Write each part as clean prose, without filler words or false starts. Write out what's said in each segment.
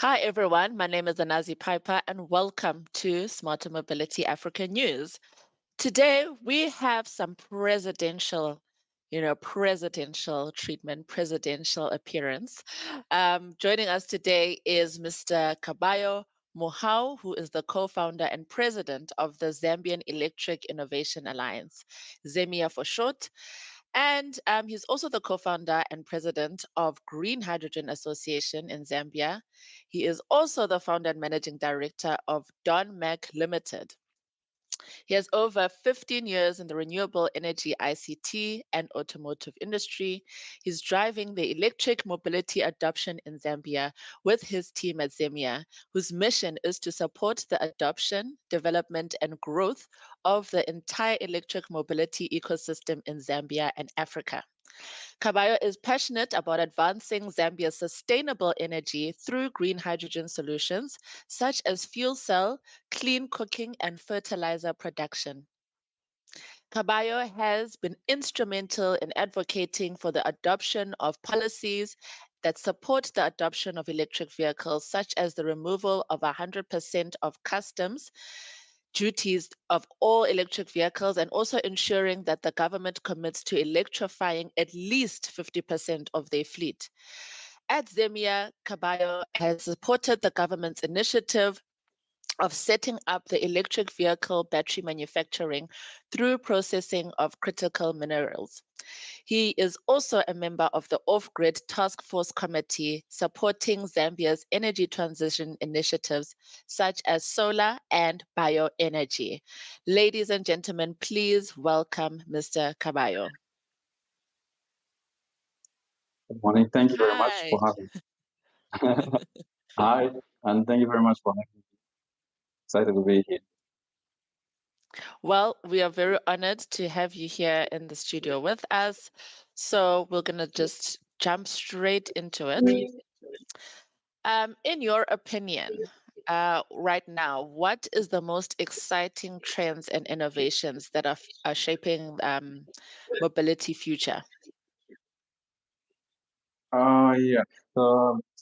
Hi, everyone. My name is Anazi Piper, and welcome to Smarter Mobility Africa News. Today, we have some presidential treatment, presidential appearance. Joining us today is Mr. Kabayo Muhau, who is the co-founder and president of the Zambian Electric Innovation Alliance, Zemia for short. And he's also the co-founder and president of Green Hydrogen Association in Zambia. He is also the founder and managing director of Don Mac Limited. He has over 15 years in the renewable energy, ICT, and automotive industry. He's driving the electric mobility adoption in Zambia with his team at Zemia, whose mission is to support the adoption, development, and growth of the entire electric mobility ecosystem in Zambia and Africa. Kabayo is passionate about advancing Zambia's sustainable energy through green hydrogen solutions, such as fuel cell, clean cooking, and fertilizer production. Kabayo has been instrumental in advocating for the adoption of policies that support the adoption of electric vehicles, such as the removal of 100% of customs duties of all electric vehicles, and also ensuring that the government commits to electrifying at least 50% of their fleet. At Zemia, Kabayo has supported the government's initiative of setting up the electric vehicle battery manufacturing through processing of critical minerals. He is also a member of the Off Grid Task Force Committee supporting Zambia's energy transition initiatives such as solar and bioenergy. Ladies and gentlemen, please welcome Mr. Kabayo. Good morning. Thank you very much Hi. for having me. Hi, and thank you very much for having me. Excited to be here. Well, we are very honored to have you here in the studio with us. So we're going to just jump straight into it. In your opinion, right now, what is the most exciting trends and innovations that are shaping mobility future? Yeah.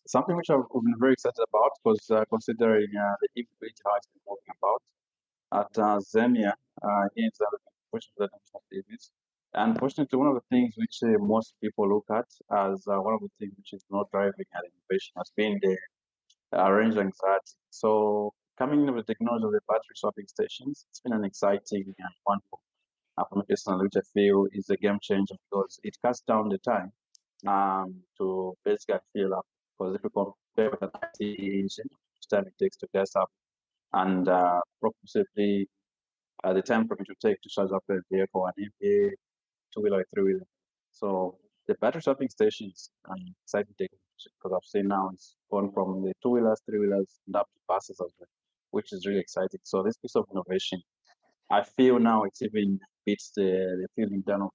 Something which I've been very excited about was considering the e-mobility how it's been moving about at Zemia here in Zambia, which is the national service. Unfortunately, one of the things which most people look at as one of the things which is not driving at innovation has been the range anxiety. So coming in with the technology of the battery swapping stations, it's been an exciting and wonderful for me personally, which I feel is a game changer because it cuts down the time to basically fill up. Because if you compare with an ICE engine, which time it takes to gas up, and approximately the time for me to take to charge up a vehicle, an MPA, two-wheeler, three-wheeler. So the battery swapping stations and exciting technology because I've seen now it's gone from the two-wheelers, three-wheelers, and up to buses as well, which is really exciting. So this piece of innovation I feel now it's even beats the feeling done of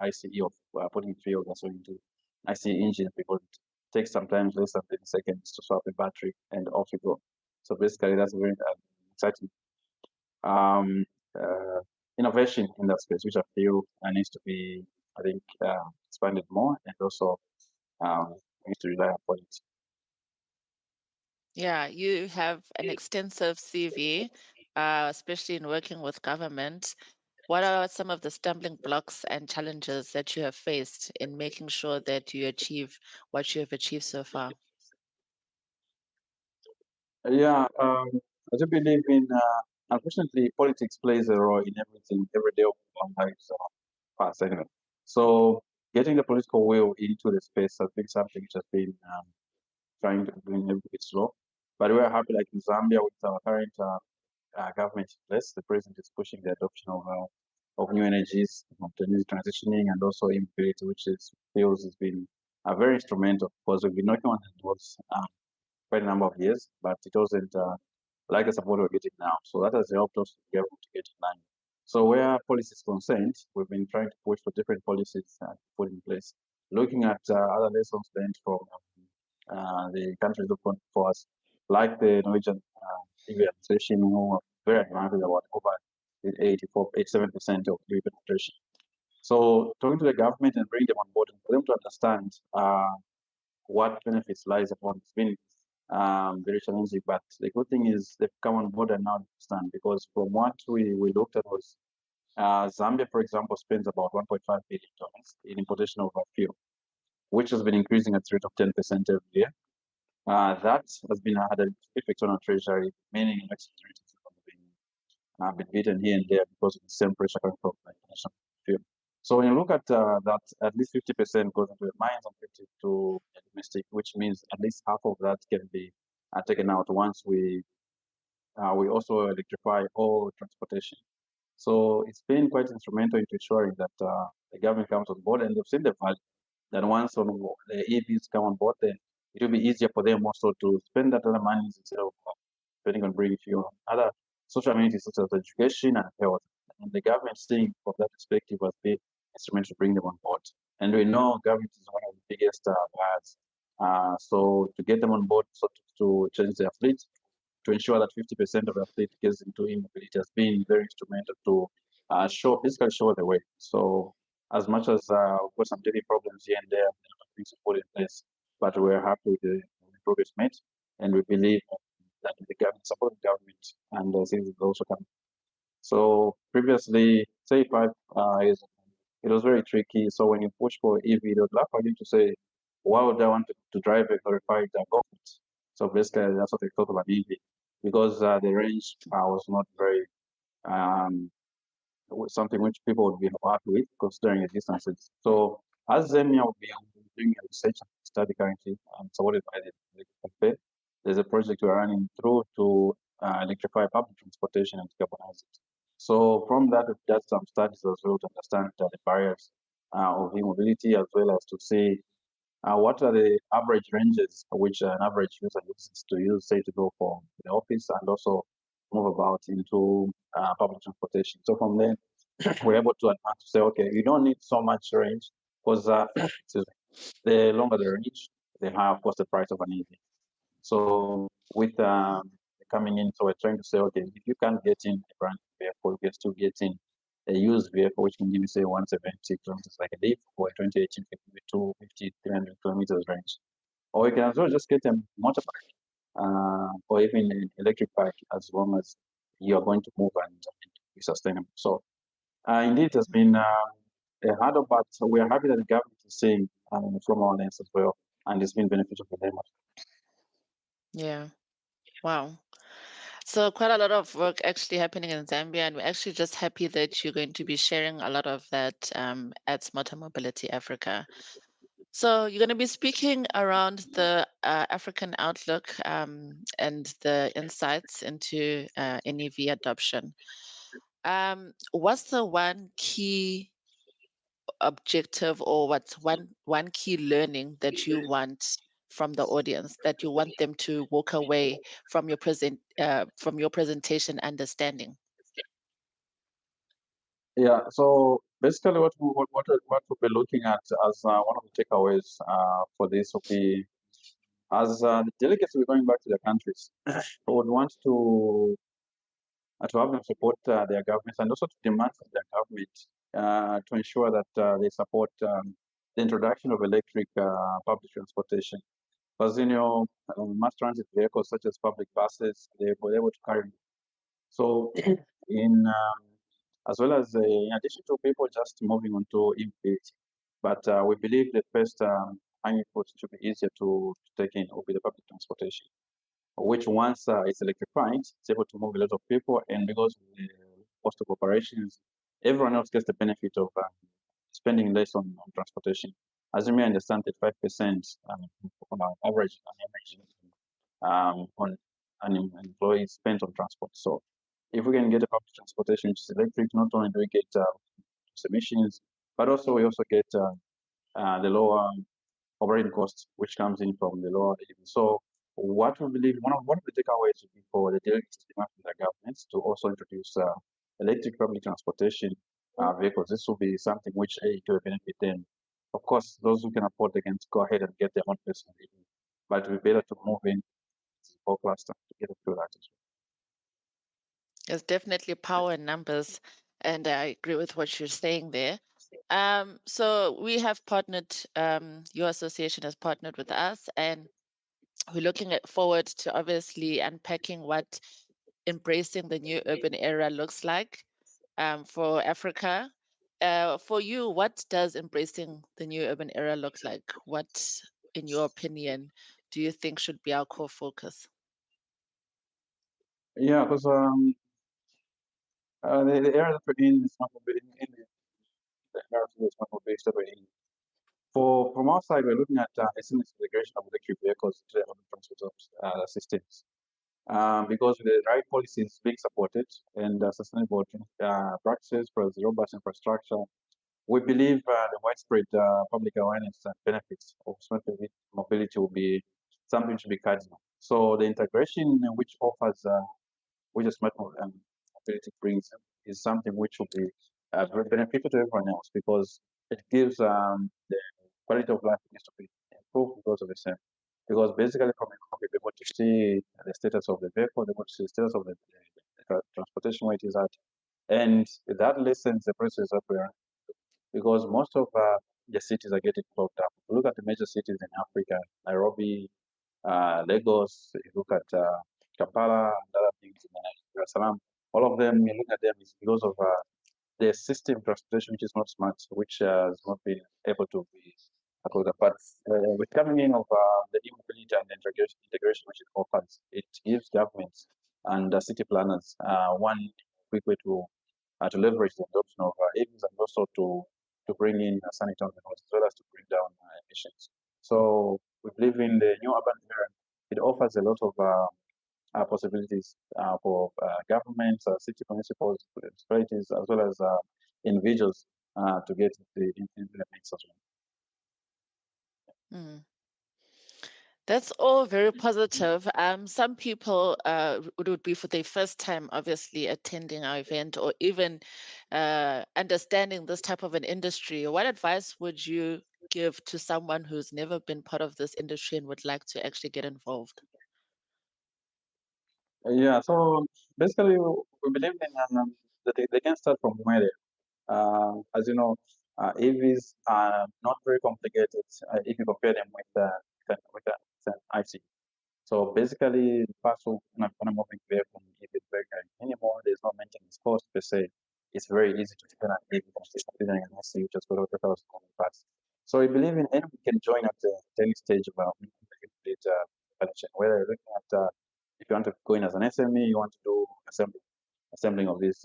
ICE of putting fuel gasoline into ICE engine because it takes sometimes less than 30 seconds to swap the battery and off you go. So basically, that's very exciting um, uh, innovation in that space, which I feel needs to be, I think, expanded more and also needs to rely upon it. Yeah, you have an extensive CV, especially in working with government. What are some of the stumbling blocks and challenges that you have faced in making sure that you achieve what you have achieved so far? Yeah, I do believe in, unfortunately, politics plays a role in everything, every day of our lives past anyway. So getting the political will into the space has been something which has been trying to do a bit slow. But we're happy, like in Zambia, with our current government in place, the president is pushing the adoption of new energies, of the energy transitioning, and also e-mobility, which is feels has been very instrumental because we've been working on it was quite a number of years, but it wasn't like the support we're getting now. So that has helped us to be able to get in line. So where policy is concerned, we've been trying to push for different policies to put in place, looking at other lessons learned from the countries open for us, like the Norwegian EV administration, who are very advanced about over 87% of EV penetration. So talking to the government and bring them on board and for them to understand what benefits lies upon this benefits very challenging. But the good thing is they've come on board and now understand, because from what we looked at was Zambia, for example, spends about $1.5 billion in importation of fuel, which has been increasing at the rate of 10% every year. That has been had an effect on our treasury, meaning exchange rates have been beaten here and there because of the same pressure coming from the international fuel. So when you look at that, at least 50% goes into the mines and 50 to domestic, which means at least half of that can be taken out once we also electrify all transportation. So it's been quite instrumental in ensuring that the government comes on board, and they've seen the value. Then once the EVs come on board, then it will be easier for them also to spend that other money instead of spending on bringing fuel. Other social amenities such as education and health. And the government seeing from that perspective has been instrumental to bring them on board. And we know government is one of the biggest buyers. So to get them on board, so to change their fleet, to ensure that 50% of the fleet gets into e-mobility has been very instrumental to basically show the way. So as much as we've got some daily problems here and there, things to put in place, but we're happy with the progress made, and we believe that the government, support the government, and things will also come. So previously, say 5 years ago, it was very tricky. So when you push for EV, they would laugh at you to say, why would I want to drive a glorified Golf? So basically, that's what they thought about EV, because the range was not very um, something which people would be happy with considering the distances. So as Zemia will be doing a research and study currently, supported by the cafe, there's a project we're running through to electrify public transportation and decarbonize it. So from that, we've done some studies as well to understand the barriers of e-mobility, as well as to see what are the average ranges which an average user uses to use, say, to go from the office and also move about into public transportation. So from there, we're able to advance to say, okay, you don't need so much range because the longer the range, the higher, of course, the price of an EV. So with coming in, so we're trying to say, okay, if you can't get in a brand new vehicle, you can still get in a used vehicle, which can give you, say, 170 kilometers like a Leaf, or a 2018 can give you 250, 300 kilometers range. Or you can as well just get a motorbike, or even an electric bike, as long as you are going to move and be sustainable. So indeed, it has been a harder, but we are happy that the government is seeing from our lens as well, and it's been beneficial for them. Yeah. Wow. So quite a lot of work actually happening in Zambia, and we're actually just happy that you're going to be sharing a lot of that at Smarter Mobility Africa. So you're going to be speaking around the African outlook and the insights into NEV adoption. What's the one key objective, or what's one key learning that you want from the audience, that you want them to walk away from your presentation understanding? Yeah, so basically, what we'll be looking at as one of the takeaways for this will be, as the delegates will be going back to their countries, we would want to have them support their governments, and also to demand from their government to ensure that they support the introduction of electric public transportation. Because mass transit vehicles such as public buses, they were able to carry. So in as well as in addition to people just moving on to e-mobility, but we believe the first hanging fruit should be easier to take in will be the public transportation, which once it's electrified, it's able to move a lot of people, and because of the cost of operations, everyone else gets the benefit of spending less on transportation. As you may understand, that 5% on average on an employee spent on transport. So if we can get a public transportation which is electric, not only do we get emissions, but also we also get the lower operating costs, which comes in from the lower EV. So what we believe, one of the takeaways would be for the delegates to demand from their governments to also introduce electric public transportation vehicles. This will be something which it will benefit them. Of course, those who can afford, they can go ahead and get their own personal EV, but it would be better to move in whole cluster to get through that as There's definitely power in numbers, and I agree with what you're saying there. So we have partnered, your association has partnered with us, and we're looking at forward to obviously unpacking what embracing the new urban era looks like for Africa. For you, what does embracing the new urban era look like? What, in your opinion, do you think should be our core focus? Yeah, because the area that we're in is not in the area is not based that we're in. For from our side, we're looking at SMS integration of electric vehicles into the urban transport systems. Because with the right policies being supported and sustainable practices for the robust infrastructure, we believe the widespread public awareness and benefits of smart mobility will be something to be cardinal. So the integration which offers which a mobility brings is something which will be very beneficial to everyone else because it gives the quality of life needs to be improved because of the same. Because basically, from a car, you're able to see the status of the vehicle, they're able to see the status of the transportation where it is at, and that lessens the process that we are because most of the cities are getting clogged up. If you look at the major cities in Africa, Nairobi, Lagos, you look at Kampala and other things in Dar es Salaam, all of them, you look at them, is because of the system transportation which is not smart, which has not been able to be tackled. But with coming in of the e-mobility and the integration which it offers, it gives governments and city planners one quick way to leverage the adoption of EVs and also to bring in sanitary technology as well as to bring down emissions. So we believe in the new urban era. It offers a lot of possibilities for governments, city municipals, municipalities, as well as individuals to get into the mix as well. Mm. That's all very positive. Some people it would be for their first time, obviously, attending our event or even understanding this type of an industry. What advice would you give to someone who's never been part of this industry and would like to actually get involved? Yeah, so basically, we believe in that they can start from where they as you know, EVs are not very complicated if you compare them with an IC. So basically, the parts of an moving vehicle, if it's very anymore, there's no maintenance cost per se. It's very easy to turn an EV considering an IC, which has got a lot of parts. So we believe in anyone can join at any stage of complete value chain. Whether you're looking at if you want to go in as an SME, you want to do assembling of these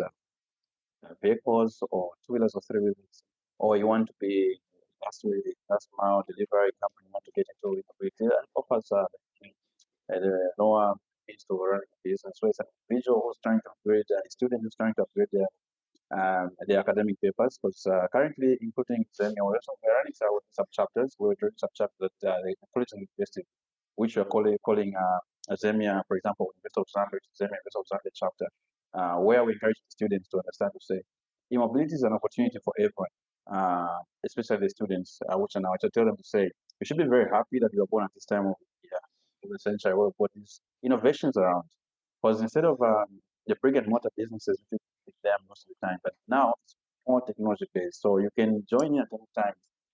vehicles or two wheelers or three wheelers, or you want to be last mile delivery company, you want to get into it, it offers the lower means to run a business. So it's an individual who's trying to upgrade, a student who's trying to upgrade the academic papers. Because currently, including Zemia, we're running some sub chapters. We're doing sub chapters that the college and university, which we're calling Zemia, for example, University of Zambia, Zemia University of Zambia chapter, where we encourage the students to understand to say, e-mobility is an opportunity for everyone, especially the students, which are now, I tell them to say, you should be very happy that you were born at this time of the century, what these innovations around. Because instead of the brick and mortar businesses, which is there most of the time, but now it's more technology based. So you can join in at any time.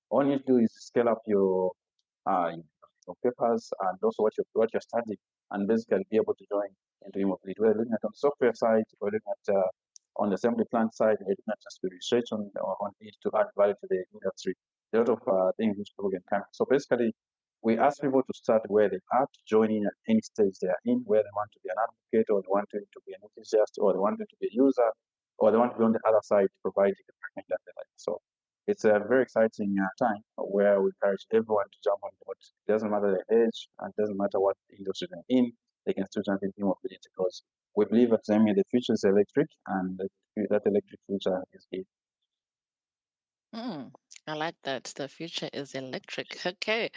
All you need to do is scale up uh, your papers and also what you're studying, and basically be able to join into e-mobility. We're looking at on the software side, we're looking at on the assembly plant side, we're looking at just the research on it to add value to the industry. There are a lot of things which people can come. So basically, we ask people to start where they are, to join in at any stage they are in, where they want to be an advocate, or they want to be an enthusiast, or they want to be a user, or they want to be on the other side to provide the information that they like. So it's a very exciting time where we encourage everyone to jump on board. It doesn't matter their age, and it doesn't matter what industry they're in, they can still jump into mobility because we believe at Zemia the future is electric, and that electric future is it. Mm, I like that. The future is electric. Okay.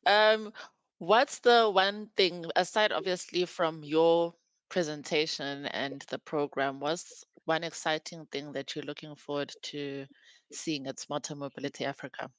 Um, what's the one thing, aside obviously from your presentation and the program, what's one exciting thing that you're looking forward to seeing at Smarter Mobility Africa?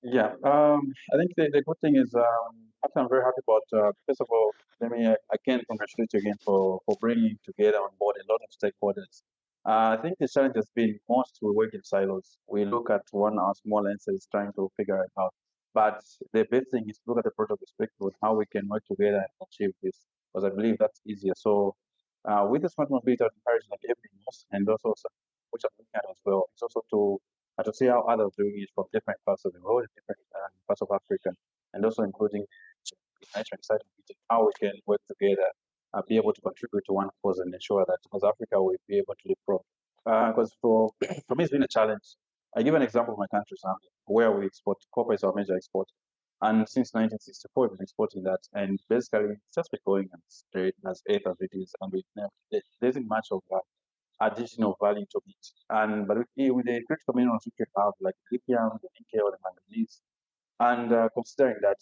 Yeah, I think the good thing is, actually, I'm very happy about, first of all, let me again congratulate you again for bringing together on board a lot of stakeholders. I think the challenge has been most we work in silos. We look at one our small lenses trying to figure it out. But the best thing is to look at the product perspective on how we can work together and achieve this, because I believe that's easier. So with the smart mobility, I would encourage like everything else, and also which I'm looking at as well, it's also to see how others doing it from different parts of the world, different parts of Africa, and also including management side of it, how we can work together, be able to contribute to one cause and ensure that as Africa we be able to live from. Because for me, it's been a challenge. I give an example of my country, Zambia, where we export copper is our major export, and since 1964 we've been exporting that, and basically it's just been going as straight as eighth as it is, and there isn't much of additional value to it. And but with the critical minerals we could have like lithium, the nickel, the manganese, and considering that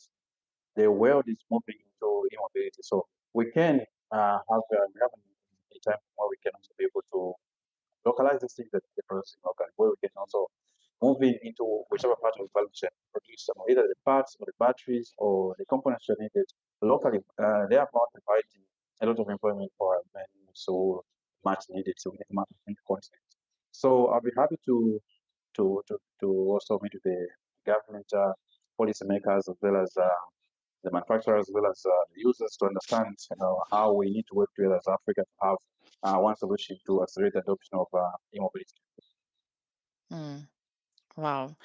the world is moving into e-mobility. So we have a time where we can also be able to localize these things that they produce in locally, where we can also move in into whichever part of the value chain produce some either the parts or the batteries or the components that are needed locally. Therefore providing a lot of employment for our men so much needed so we can market in the continent. So I'll be happy to also meet with the government policymakers as well as the manufacturers as well as the users to understand how we need to work together as Africa to have one solution to accelerate the adoption of e-mobility. Mm, wow.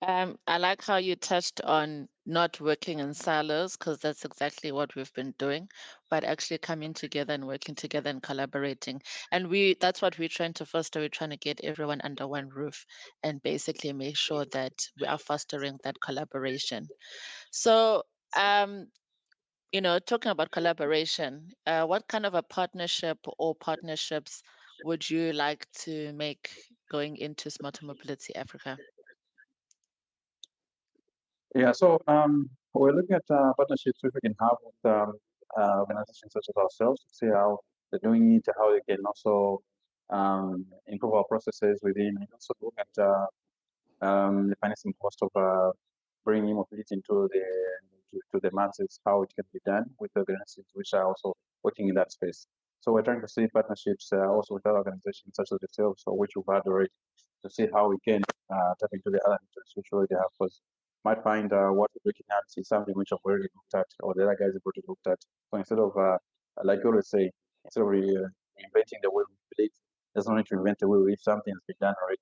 I like how you touched on not working in silos, because that's exactly what we've been doing, but actually coming together and working together and collaborating. And that's what we're trying to foster. We're trying to get everyone under one roof and basically make sure that we are fostering that collaboration. So, um, talking about collaboration, what kind of a partnership or partnerships would you like to make going into Smarter Mobility Africa? Yeah, so we're looking at partnerships which we can have with organizations such as ourselves to see how they're doing it, how they can also improve our processes within, and also look at the financing cost of bringing mobility to the masses, how it can be done with organizations which are also working in that space. So we're trying to see partnerships also with other organizations such as yourselves, or which we've had already, to see how we can tap into the other interests which we already have. Because might find what we're looking at is something which I've already looked at, or the other guys have already looked at. So instead of, like you always say, instead of reinventing the wheel, there's no need to reinvent the wheel if something has been done already.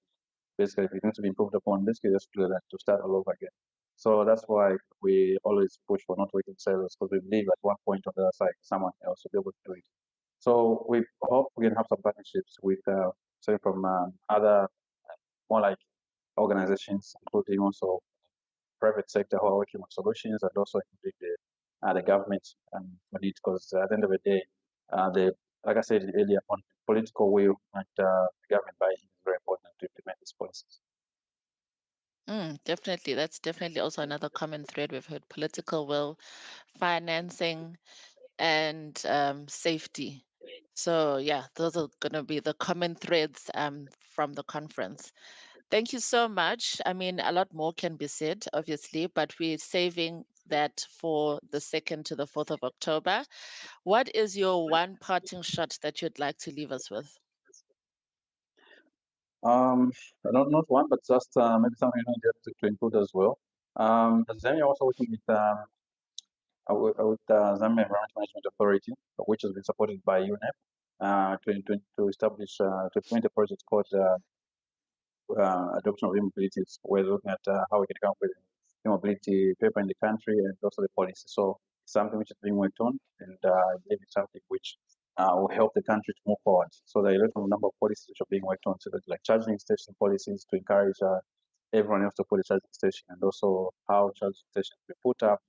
Basically, if it needs to be improved upon, basically just do that to start all over again. So that's why we always push for not waiting sellers, because we believe at one point on the other side, someone else will be able to do it. So we hope we can have some partnerships with, say, from other more like organizations, including also private sector who are working on solutions, and also including the government on it, because at the end of the day, the like I said earlier, on political will and government buy-in is very important to implement these policies. Definitely. That's definitely also another common thread. We've heard political will, financing, and safety. So, yeah, those are going to be the common threads from the conference. Thank you so much. I mean, a lot more can be said, obviously, but we're saving that for the 2nd to the 4th of October. What is your one parting shot that you'd like to leave us with? Um, not one, but just maybe something to include as well. Zemia also working with Zambian Environment Management Authority, which has been supported by UNEP, to establish to implement a project called adoption of e-mobilities. We're looking at how we can come up with e-mobility paper in the country and also the policy. So it's something which is being worked on, and I believe it's something which will help the country to move forward. So there are a lot of number of policies which are being worked on, so that like charging station policies to encourage everyone else to put a charging station, and also how charging stations be put up,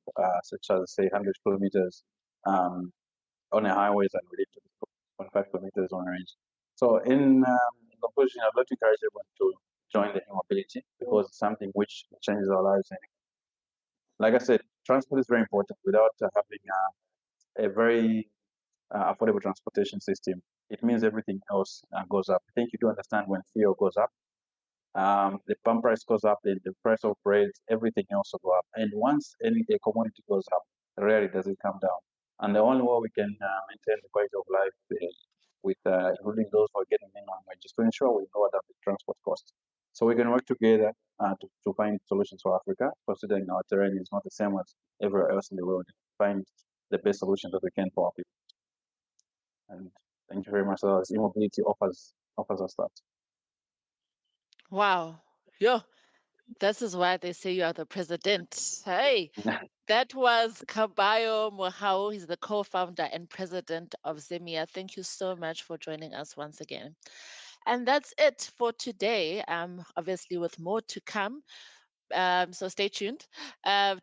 such as say 100 kilometers on the highways and within 25 kilometers on range. So in conclusion, I'd like to encourage everyone to join the e-mobility, because it's something which changes our lives. And like I said, transport is very important. Without having a very affordable transportation system, it means everything else goes up. I think you do understand when fuel goes up, the pump price goes up, the price of bread, everything else will go up. And once any a commodity goes up, rarely does it come down. And the only way we can maintain the quality of life with including those who are getting minimum wages, to ensure we lower down the transport costs. So we can work together to find solutions for Africa, considering our terrain is not the same as everywhere else in the world. Find the best solutions that we can for our people. And thank you very much. So, e-mobility offers us that. Wow. Yo, this is why they say you are the president. Hey, that was Kabayo Muhau. He's the co-founder and president of Zemia. Thank you so much for joining us once again. And that's it for today. Obviously, with more to come. So stay tuned.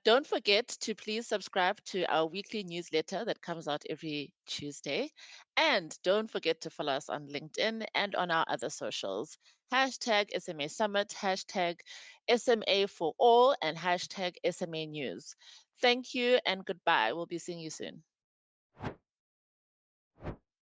Don't forget to please subscribe to our weekly newsletter that comes out every Tuesday. And don't forget to follow us on LinkedIn and on our other socials. Hashtag SMA Summit, hashtag SMA for all, and hashtag SMA News. Thank you and goodbye. We'll be seeing you soon.